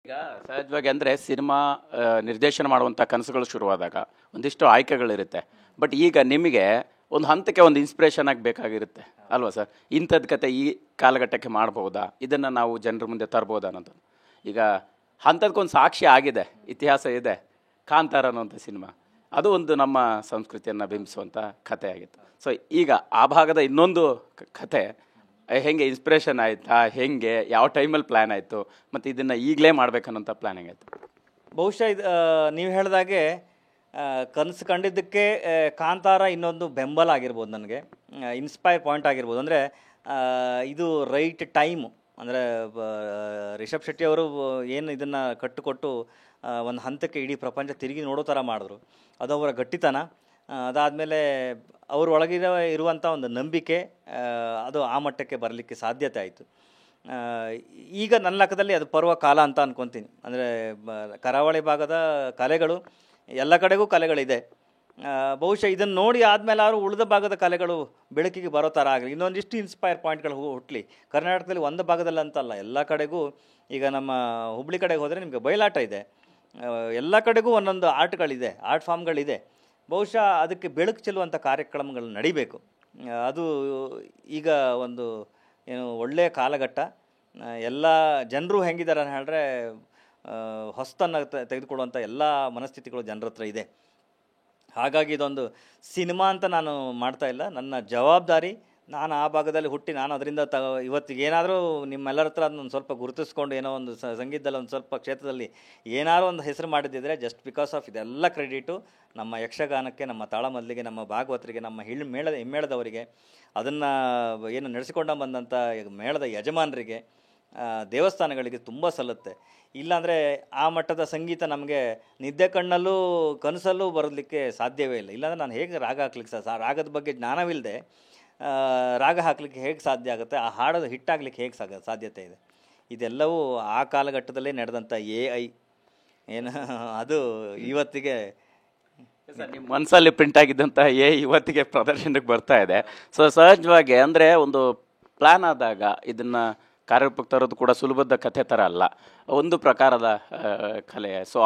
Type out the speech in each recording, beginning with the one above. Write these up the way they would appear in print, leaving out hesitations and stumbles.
ಈಗ ಸಹಜವಾಗಿ ಅಂದರೆ ಸಿನಿಮಾ ನಿರ್ದೇಶನ ಮಾಡುವಂಥ ಕನಸುಗಳು ಶುರುವಾದಾಗ ಒಂದಿಷ್ಟು ಆಯ್ಕೆಗಳಿರುತ್ತೆ. ಬಟ್ ಈಗ ನಿಮಗೆ ಒಂದು ಹಂತಕ್ಕೆ ಒಂದು ಇನ್ಸ್ಪಿರೇಷನ್ ಆಗಿ ಬೇಕಾಗಿರುತ್ತೆ ಅಲ್ವಾ ಸರ್? ಇಂಥದ್ದು ಕತೆ ಈ ಕಾಲಘಟ್ಟಕ್ಕೆ ಮಾಡ್ಬೋದಾ, ಇದನ್ನು ನಾವು ಜನರ ಮುಂದೆ ತರ್ಬೋದಾ ಅನ್ನೋದು. ಈಗ ಅಂಥದ್ಕೊಂದು ಸಾಕ್ಷಿ ಆಗಿದೆ, ಇತಿಹಾಸ ಇದೆ. ಕಾಂತಾರ ಅನ್ನೋಂಥ ಸಿನಿಮಾ ಅದು ಒಂದು ನಮ್ಮ ಸಂಸ್ಕೃತಿಯನ್ನು ಬಿಂಬಿಸುವಂಥ ಕಥೆ ಆಗಿತ್ತು. ಸೊ ಈಗ ಆ ಭಾಗದ ಇನ್ನೊಂದು ಕಥೆ ಹೆಂಗೆ ಇನ್ಸ್ಪಿರೇಷನ್ ಆಯಿತಾ, ಹೆಂಗೆ ಯಾವ ಟೈಮಲ್ಲಿ ಪ್ಲ್ಯಾನ್ ಆಯಿತು, ಮತ್ತು ಇದನ್ನು ಈಗಲೇ ಮಾಡ್ಬೇಕನ್ನೋಂಥ ಪ್ಲ್ಯಾನಿಂಗ್ ಆಯಿತು? ಬಹುಶಃ ಇದು ನೀವು ಹೇಳಿದಾಗೆ ಕನಸು ಕಂಡಿದ್ದಕ್ಕೆ ಕಾಂತಾರ ಇನ್ನೊಂದು ಬೆಂಬಲ ಆಗಿರ್ಬೋದು, ನನಗೆ ಇನ್ಸ್ಪೈರ್ ಪಾಯಿಂಟ್ ಆಗಿರ್ಬೋದು. ಅಂದರೆ ಇದು ರೈಟ್ ಟೈಮು. ಅಂದರೆ ರಿಷಬ್ ಶೆಟ್ಟಿ ಅವರು ಏನು ಇದನ್ನು ಕಟ್ಟಿಕೊಟ್ಟು ಒಂದು ಹಂತಕ್ಕೆ ಇಡೀ ಪ್ರಪಂಚ ತಿರುಗಿ ನೋಡೋ ಥರ ಮಾಡಿದ್ರು. ಅದು ಅವರ ಗಟ್ಟಿತನ. ಅದಾದಮೇಲೆ ಅವ್ರ ಒಳಗಿರೋ ಇರುವಂಥ ಒಂದು ನಂಬಿಕೆ, ಅದು ಆ ಮಟ್ಟಕ್ಕೆ ಬರಲಿಕ್ಕೆ ಸಾಧ್ಯತೆ ಆಯಿತು. ಈಗ ನನ್ನ ಲೆಕ್ಕದಲ್ಲಿ ಅದು ಪರ್ವ ಕಾಲ ಅಂತ ಅಂದ್ಕೊತೀನಿ. ಅಂದರೆ ಕರಾವಳಿ ಭಾಗದ ಕಲೆಗಳು, ಎಲ್ಲ ಕಡೆಗೂ ಕಲೆಗಳಿದೆ. ಬಹುಶಃ ಇದನ್ನು ನೋಡಿ ಆದಮೇಲೆ ಅವರು ಉಳಿದ ಭಾಗದ ಕಲೆಗಳು ಬೆಳಕಿಗೆ ಬರೋ ಥರ ಆಗಲಿ, ಇನ್ನೊಂದಿಷ್ಟು ಇನ್ಸ್ಪೈರ್ ಪಾಯಿಂಟ್ಗಳು ಹುಟ್ಟಲಿ. ಕರ್ನಾಟಕದಲ್ಲಿ ಒಂದು ಭಾಗದಲ್ಲಿ ಅಂತಲ್ಲ, ಎಲ್ಲ ಕಡೆಗೂ. ಈಗ ನಮ್ಮ ಹುಬ್ಳಿ ಕಡೆಗೆ ಹೋದರೆ ನಿಮಗೆ ಬಯಲಾಟ ಇದೆ, ಎಲ್ಲ ಕಡೆಗೂ ಒಂದೊಂದು ಆರ್ಟ್ಗಳಿದೆ, ಆರ್ಟ್ ಫಾರ್ಮ್ಗಳಿದೆ. ಬಹುಶಃ ಅದಕ್ಕೆ ಬೆಳಕು ಚೆಲ್ಲುವಂಥ ಕಾರ್ಯಕ್ರಮಗಳು ನಡಿಬೇಕು. ಅದು ಈಗ ಒಂದು ಏನು ಒಳ್ಳೆಯ ಕಾಲಘಟ್ಟ. ಎಲ್ಲ ಜನರು ಹೆಂಗಿದ್ದಾರೆ ಅಂತ ಹೇಳಿದ್ರೆ, ಹೊಸತನ್ನು ತೆಗೆದುಕೊಳ್ಳುವಂಥ ಎಲ್ಲ ಮನಸ್ಥಿತಿಗಳು ಜನರ ಹತ್ರ ಇದೆ. ಹಾಗಾಗಿ ಇದೊಂದು ಸಿನಿಮಾ ಅಂತ ನಾನು ಮಾಡ್ತಾ ಇಲ್ಲ. ನನ್ನ ಜವಾಬ್ದಾರಿ, ನಾನು ಆ ಭಾಗದಲ್ಲಿ ಹುಟ್ಟಿ ನಾನು ಅದರಿಂದ ಇವತ್ತಿಗೆ ಏನಾದರೂ ನಿಮ್ಮೆಲ್ಲರ ಹತ್ರ ಅದನ್ನು ಸ್ವಲ್ಪ ಗುರುತಿಸ್ಕೊಂಡು ಏನೋ ಒಂದು ಸಂಗೀತದಲ್ಲಿ ಒಂದು ಸ್ವಲ್ಪ ಕ್ಷೇತ್ರದಲ್ಲಿ ಏನಾದರೂ ಒಂದು ಹೆಸರು ಮಾಡಿದ್ದಿದ್ರೆ ಜಸ್ಟ್ ಬಿಕಾಸ್ ಆಫ್ ಇದೆಲ್ಲ ಕ್ರೆಡಿಟು ನಮ್ಮ ಯಕ್ಷಗಾನಕ್ಕೆ, ನಮ್ಮ ತಾಳಮದ್ದಲೆಗೆ, ನಮ್ಮ ಭಾಗವತರಿಗೆ, ನಮ್ಮ ಹಿಮ್ಮೇಳದವರಿಗೆ, ಅದನ್ನು ಏನು ನಡೆಸಿಕೊಂಡು ಬಂದಂಥ ಮೇಳದ ಯಜಮಾನರಿಗೆ, ದೇವಸ್ಥಾನಗಳಿಗೆ ತುಂಬ ಸಲ್ಲುತ್ತೆ. ಇಲ್ಲಾಂದರೆ ಆ ಮಟ್ಟದ ಸಂಗೀತ ನಮಗೆ ನಿದ್ದೆ ಕಣ್ಣಲ್ಲೂ ಕನಸಲ್ಲೂ ಬರಲಿಕ್ಕೆ ಸಾಧ್ಯವೇ ಇಲ್ಲ. ಇಲ್ಲಾಂದರೆ ನಾನು ಹೇಗೆ ರಾಗ ಹಾಕ್ಲಿಕ್ಕೆ ರಾಗದ ಬಗ್ಗೆ ಜ್ಞಾನವಿಲ್ಲದೆ ರಾಗ ಹಾಕ್ಲಿಕ್ಕೆ ಹೇಗೆ ಸಾಧ್ಯ ಆಗುತ್ತೆ, ಆ ಹಾಡೋದು ಹಿಟ್ಟಾಗಲಿಕ್ಕೆ ಹೇಗೆ ಸಾಧ್ಯತೆ ಇದೆ. ಇದೆಲ್ಲವೂ ಆ ಕಾಲಘಟ್ಟದಲ್ಲೇ ನಡೆದಂಥ AI ಏನು ಅದು ಇವತ್ತಿಗೆ ನಿಮ್ಮ ಮನಸ್ಸಲ್ಲಿ ಪ್ರಿಂಟ್ ಆಗಿದ್ದಂಥ ಇವತ್ತಿಗೆ ಪ್ರದರ್ಶನಕ್ಕೆ ಬರ್ತಾ ಇದೆ. ಸೊ ಸಹಜವಾಗಿ ಅಂದರೆ ಒಂದು ಪ್ಲ್ಯಾನ್ ಆದಾಗ ಇದನ್ನು ಕಾರ್ಯರೂಪಕ್ಕೆ ತರೋದು ಕೂಡ ಸುಲಭದ ಕಥೆ ಥರ ಅಲ್ಲ, ಒಂದು ಪ್ರಕಾರದ ಕಲೆ. ಸೊ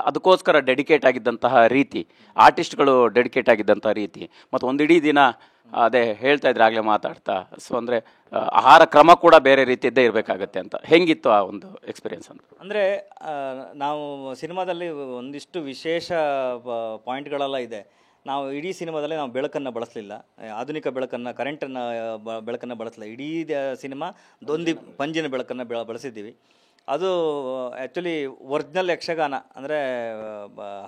ಅದಕ್ಕೋಸ್ಕರ ಡೆಡಿಕೇಟ್ ಆಗಿದ್ದಂತಹ ರೀತಿ, ಆರ್ಟಿಸ್ಟ್ಗಳು ಡೆಡಿಕೇಟ್ ಆಗಿದ್ದಂಥ ರೀತಿ, ಮತ್ತು ಒಂದು ಇಡೀ ದಿನ ಅದೇ ಹೇಳ್ತಾ ಇದ್ರೆ ಆಗಲೇ ಮಾತಾಡ್ತಾ. ಸೊ ಅಂದರೆ ಆಹಾರ ಕ್ರಮ ಕೂಡ ಬೇರೆ ರೀತಿಯದ್ದೇ ಇರಬೇಕಾಗತ್ತೆ ಅಂತ. ಹೆಂಗಿತ್ತು ಆ ಒಂದು ಎಕ್ಸ್ಪೀರಿಯನ್ಸ್ ಅಂತ? ಅಂದರೆ ನಾವು ಸಿನಿಮಾದಲ್ಲಿ ಒಂದಿಷ್ಟು ವಿಶೇಷ ಪಾಯಿಂಟ್ಗಳೆಲ್ಲ ಇದೆ. ನಾವು ಇಡೀ ಸಿನಿಮಾದಲ್ಲಿ ನಾವು ಬೆಳಕನ್ನು ಬಳಸಲಿಲ್ಲ, ಆಧುನಿಕ ಬೆಳಕನ್ನು, ಕರೆಂಟನ್ನು ಬೆಳಕನ್ನು ಬಳಸಲಿಲ್ಲ. ಇಡೀ ಸಿನಿಮಾ ದೊಂದಿ ಪಂಜಿನ ಬೆಳಕನ್ನು ಬಳಸಿದ್ದೀವಿ. ಅದು ಆ್ಯಕ್ಚುಲಿ ಒರಿಜಿನಲ್ ಯಕ್ಷಗಾನ, ಅಂದರೆ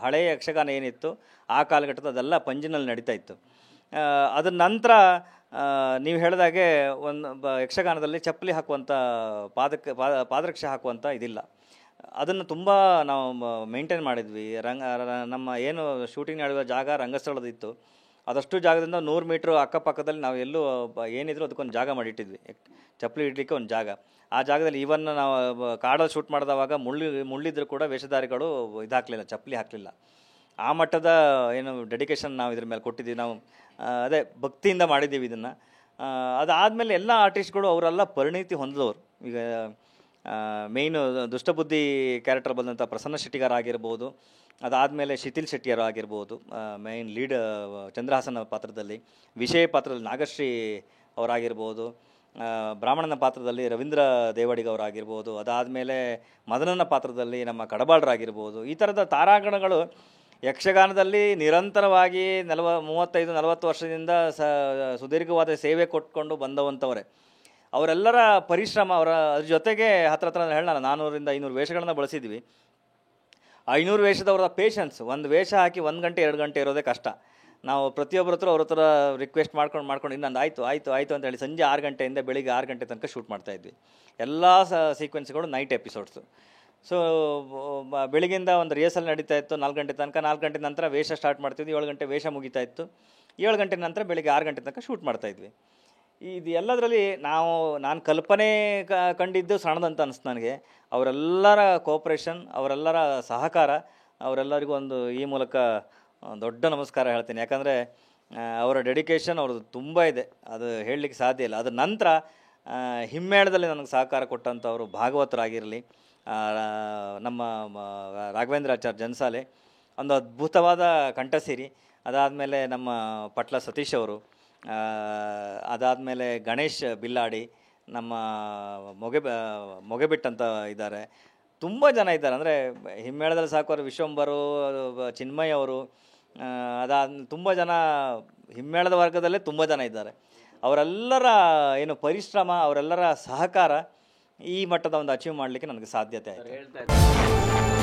ಹಳೆಯ ಯಕ್ಷಗಾನ ಏನಿತ್ತು ಆ ಕಾಲಘಟ್ಟದ ಅದೆಲ್ಲ ಪಂಜಿನಲ್ಲಿ ನಡೀತಾ ಇತ್ತು. ಅದರ ನಂತರ ನೀವು ಹೇಳಿದಾಗೆ ಒಂದು ಯಕ್ಷಗಾನದಲ್ಲಿ ಚಪ್ಪಲಿ ಹಾಕುವಂಥ ಪಾದರಕ್ಷೆ ಹಾಕುವಂಥ ಇದಿಲ್ಲ. ಅದನ್ನು ತುಂಬ ನಾವು ಮೇಂಟೈನ್ ಮಾಡಿದ್ವಿ. ನಮ್ಮ ಏನು ಶೂಟಿಂಗ್ ನಡೆಯುವ ಜಾಗ ರಂಗಸ್ಥಳದಿತ್ತು. ಅದಷ್ಟು ಜಾಗದಿಂದ 100 ಮೀಟ್ರ್ ಅಕ್ಕಪಕ್ಕದಲ್ಲಿ ನಾವು ಎಲ್ಲೂ ಏನಿದ್ರು ಅದಕ್ಕೊಂದು ಜಾಗ ಮಾಡಿಟ್ಟಿದ್ವಿ, ಚಪ್ಪಲಿ ಇಡಲಿಕ್ಕೆ ಒಂದು ಜಾಗ. ಆ ಜಾಗದಲ್ಲಿ ಈವನ್ ನಾವು ಕಾಡಲ್ಲಿ ಶೂಟ್ ಮಾಡಿದವಾಗ ಮುಳ್ಳಿದ್ರು ಕೂಡ ವೇಷಧಾರಿಗಳು ಹಾಕಲಿಲ್ಲ, ಚಪ್ಪಲಿ ಹಾಕಲಿಲ್ಲ. ಆ ಮಟ್ಟದ ಏನು ಡೆಡಿಕೇಶನ್ ನಾವು ಇದ್ರ ಮೇಲೆ ಕೊಟ್ಟಿದ್ದೀವಿ. ನಾವು ಅದೇ ಭಕ್ತಿಯಿಂದ ಮಾಡಿದ್ದೀವಿ ಇದನ್ನು. ಅದಾದಮೇಲೆ ಎಲ್ಲ ಆರ್ಟಿಸ್ಟ್ಗಳು ಅವರೆಲ್ಲ ಪರಿಣಿತಿ ಹೊಂದಿದವರು. ಈಗ ಮೇಯ್ನು ದುಷ್ಟಬುದ್ಧಿ ಕ್ಯಾರೆಕ್ಟರ್ ಬಂದಂಥ ಪ್ರಸನ್ನ ಶೆಟ್ಟಿಗಾರ ಆಗಿರ್ಬೋದು, ಅದಾದಮೇಲೆ ಶಿಥಿಲ್ ಶೆಟ್ಟಿಯರು ಆಗಿರ್ಬೋದು, ಮೇಯ್ನ್ ಲೀಡ್ ಚಂದ್ರಹಾಸನ ಪಾತ್ರದಲ್ಲಿ, ವಿಷಯ ಪಾತ್ರದಲ್ಲಿ ನಾಗಶ್ರೀ ಅವರಾಗಿರ್ಬೋದು, ಬ್ರಾಹ್ಮಣನ ಪಾತ್ರದಲ್ಲಿ ರವೀಂದ್ರ ದೇವಡಿಗ ಅವರಾಗಿರ್ಬೋದು, ಅದಾದಮೇಲೆ ಮದನನ ಪಾತ್ರದಲ್ಲಿ ನಮ್ಮ ಕಡಬಾಳ್ರಾಗಿರ್ಬೋದು. ಈ ಥರದ ತಾರಾಗಣಗಳು ಯಕ್ಷಗಾನದಲ್ಲಿ ನಿರಂತರವಾಗಿ 35-40 ವರ್ಷದಿಂದ ಸುದೀರ್ಘವಾದ ಸೇವೆ ಕೊಟ್ಕೊಂಡು ಬಂದವಂಥವರೇ. ಅವರೆಲ್ಲರ ಪರಿಶ್ರಮ, ಅದ್ರ ಜೊತೆಗೆ ಹತ್ರ ಹೇಳೋಣ 400-500 ವೇಷಗಳನ್ನು ಬಳಸಿದ್ವಿ. 500 ವೇಷದವ್ರ ಪೇಷನ್ಸ್, ಒಂದು ವೇಷ ಹಾಕಿ 1 ಗಂಟೆ 2 ಗಂಟೆ ಇರೋದೇ ಕಷ್ಟ. ನಾವು ಪ್ರತಿಯೊಬ್ಬರ ಹತ್ರ ಅವ್ರ ಹತ್ರ ರಿಕ್ವೆಸ್ಟ್ ಮಾಡ್ಕೊಂಡು ಇನ್ನೊಂದು ಆಯಿತು ಅಂತ ಹೇಳಿ ಸಂಜೆ 6 ಗಂಟೆಯಿಂದ ಬೆಳಿಗ್ಗೆ 6 ಗಂಟೆ ತನಕ ಶೂಟ್ ಮಾಡ್ತಾಯಿದ್ವಿ. ಎಲ್ಲ ಸೀಕ್ವೆನ್ಸ್ಗಳು ನೈಟ್ ಎಪಿಸೋಡ್ಸು. ಸೊ ಬೆಳಗ್ಗಿಂದ ಒಂದು ರಿಹರ್ಸಲ್ ನಡೀತಾ ಇತ್ತು 4 ಗಂಟೆ ತನಕ. 4 ಗಂಟೆ ನಂತರ ವೇಷ ಸ್ಟಾರ್ಟ್ ಮಾಡ್ತಿದ್ವಿ. 7 ಗಂಟೆ ವೇಷ ಮುಗಿತಾ ಇತ್ತು. 7 ಗಂಟೆ ನಂತರ ಬೆಳಿಗ್ಗೆ 6 ಗಂಟೆ ತನಕ ಶೂಟ್ ಮಾಡ್ತಾಯಿದ್ವಿ. ಇದು ಎಲ್ಲದರಲ್ಲಿ ನಾನು ಕಲ್ಪನೆ ಕಂಡಿದ್ದು ಸಣ್ಣದಂತ ಅನಿಸ್ತು ನನಗೆ. ಅವರೆಲ್ಲರ ಕೋಪ್ರೇಷನ್, ಅವರೆಲ್ಲರ ಸಹಕಾರ, ಅವರೆಲ್ಲರಿಗೂ ಒಂದು ಈ ಮೂಲಕ ದೊಡ್ಡ ನಮಸ್ಕಾರ ಹೇಳ್ತೀನಿ. ಯಾಕಂದರೆ ಅವರ ಡೆಡಿಕೇಶನ್ ಅವ್ರದ್ದು ತುಂಬ ಇದೆ, ಅದು ಹೇಳಲಿಕ್ಕೆ ಸಾಧ್ಯ ಇಲ್ಲ. ಅದರ ನಂತರ ಹಿಮ್ಮೇಳದಲ್ಲಿ ನನಗೆ ಸಹಕಾರ ಕೊಟ್ಟಂಥವರು ಭಾಗವತರಾಗಿರಲಿ, ನಮ್ಮ ರಾಘವೇಂದ್ರಾಚಾರ್ಯ ಜನ್ಸಾಲೆ ಒಂದು ಅದ್ಭುತವಾದ ಕಂಠಸಿರಿ. ಅದಾದಮೇಲೆ ನಮ್ಮ ಪಟ್ಲ ಸತೀಶ್ ಅವರು, ಅದಾದಮೇಲೆ ಗಣೇಶ್ ಬಿಲ್ಲಾಡಿ, ನಮ್ಮ ಮೊಗೆಬಿಟ್ ಅಂತ ಇದ್ದಾರೆ. ತುಂಬ ಜನ ಇದ್ದಾರೆ. ಅಂದರೆ ಹಿಮ್ಮೇಳದಲ್ಲಿ ಸಾಕೋರು ವಿಶ್ವಂಬರು, ಚಿನ್ಮಯ್ ಅವರು, ತುಂಬ ಜನ ಹಿಮ್ಮೇಳದ ವರ್ಗದಲ್ಲೇ ತುಂಬ ಜನ ಇದ್ದಾರೆ. ಅವರೆಲ್ಲರ ಏನು ಪರಿಶ್ರಮ, ಅವರೆಲ್ಲರ ಸಹಕಾರ ಈ ಮಟ್ಟದ ಒಂದು ಅಚೀವ್ ಮಾಡಲಿಕ್ಕೆ ನನಗೆ ಸಾಧ್ಯತೆ ಆಯಿತು.